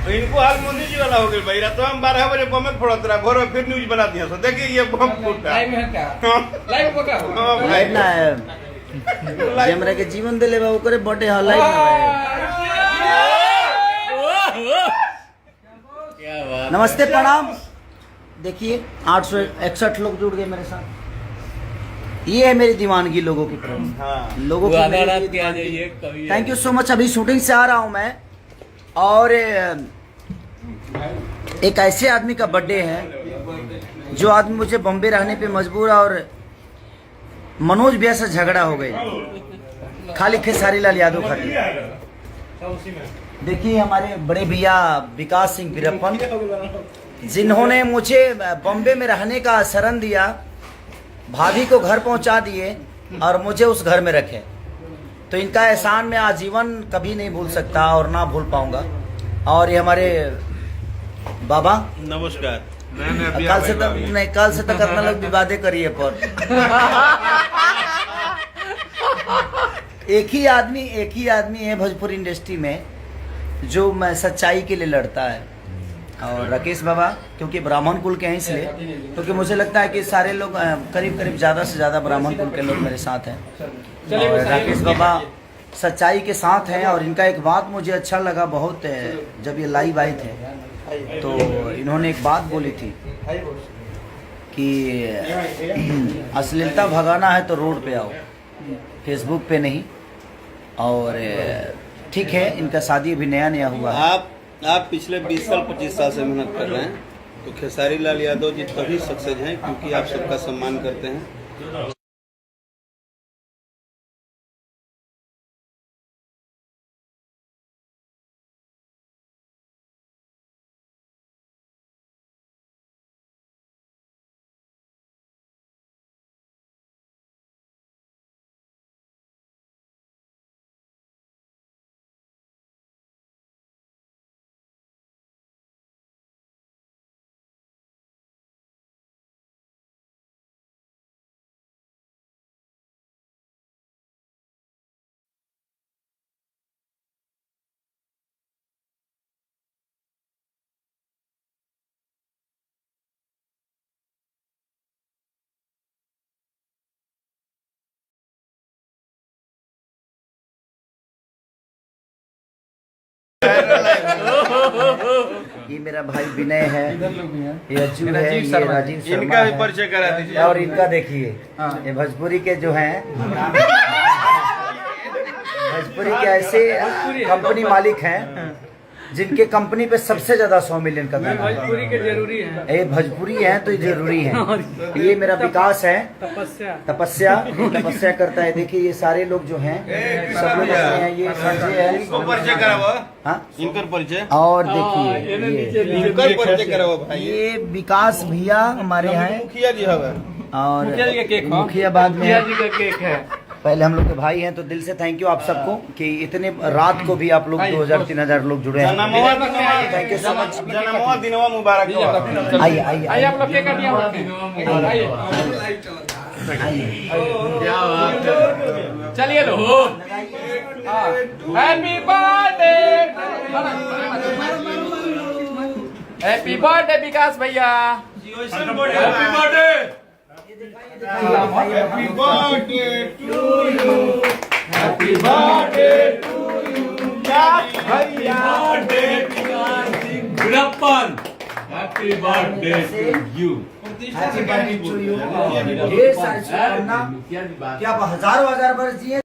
इनको हाल मोदी जी वाला हो गया भाई। रात हम 12 बजे बम फोड़त रहा, भोर में फिर न्यूज बना दिया। सो देखिए ये बम फूटा लाइव है क्या? लाइव को क्या? लाइव ना है जेमरा के जीवन दिले बा ओकरे बर्थडे हा लाइव ना है। नमस्ते प्रणाम। देखिए 861 लोग जुड़ गए मेरे साथ। ये है मेरी दीवानगी लोगों की तरफ, लोगों की। Thank you so much. अभी शूटिंग से आ रहा हूँ मैं, और एक ऐसे आदमी का बर्थडे है जो आदमी मुझे बॉम्बे रहने पे मजबूर, और मनोज भैया से झगड़ा हो गई खाली खेसारी लाल यादव खातिर। देखिए हमारे बड़े भैया विकास सिंह वीरप्पन, जिन्होंने मुझे बॉम्बे में रहने का शरण दिया, भाभी को घर पहुंचा दिए और मुझे उस घर में रखे। तो इनका एहसान मैं आजीवन कभी नहीं भूल सकता और ना भूल पाऊंगा। और ये हमारे बाबा नमस्कार। कल से तो करना लोग विवादे करिए पर एक ही आदमी है भोजपुरी इंडस्ट्री में जो मैं सच्चाई के लिए लड़ता है। और राकेश बाबा क्योंकि ब्राह्मण कुल के हैं, इसलिए क्योंकि मुझे लगता है कि सारे लोग करीब ज़्यादा से ज़्यादा ब्राह्मण कुल के लोग मेरे साथ हैं। और राकेश बाबा सच्चाई के साथ हैं। और इनका एक बात मुझे अच्छा लगा बहुत, जब ये लाइव आए थे तो इन्होंने एक बात बोली थी कि अश्लीलता भगाना है तो रोड पे आओ, फेसबुक पे नहीं। और ठीक है, इनका शादी अभी नया हुआ है। आप पिछले 20 साल 25 साल से मेहनत कर रहे हैं, तो खेसारी लाल यादव जी तभी सक्सेस हैं क्योंकि आप सबका सम्मान करते हैं। ये मेरा भाई विनय है, ये अज्जू है, ये राजीव शर्मा इनका भी है। परिचय करा दीजिए। और इनका देखिए, ये भोजपुरी के जो हैं, भोजपुरी के ऐसे कंपनी मालिक हैं जिनके कंपनी पे सबसे ज्यादा 100 मिलियन का गाना है। भोजपुरी के जरूरी है। ये भोजपुरी है तो ये जरूरी है। ये मेरा विकास है, तपस्या करता है। देखिए ये सारे लोग जो हैं सब लोग अपने हैं। ये संजय है, इसको परिचय कराओ। हाँ इनकर परिचय। और देखिए इनकर परिचय कराओ भाई। ये विकास भैया हमारे हैं, मुखिया जी हवे। और मुखिया बाद में है। पहले हम लोग के भाई हैं, तो दिल से थैंक यू आप सबको कि इतने रात को भी आप लोग 2000-3000 लोग जुड़े हैं। Thank you so much. जन्मवा दिनवा मुबारक हो। आइए आप लोग क्या कर दिया? चलिए लो। हैप्पी बर्थडे, हैप्पी बर्थडे विकास भैया। Happy birthday. Happy birthday to you. Happy birthday to you. Happy birthday Veerappan. Happy birthday to you. Happy birthday to you. ढेर सारी शुभकामना, क्या हजारों वर्ष जिए।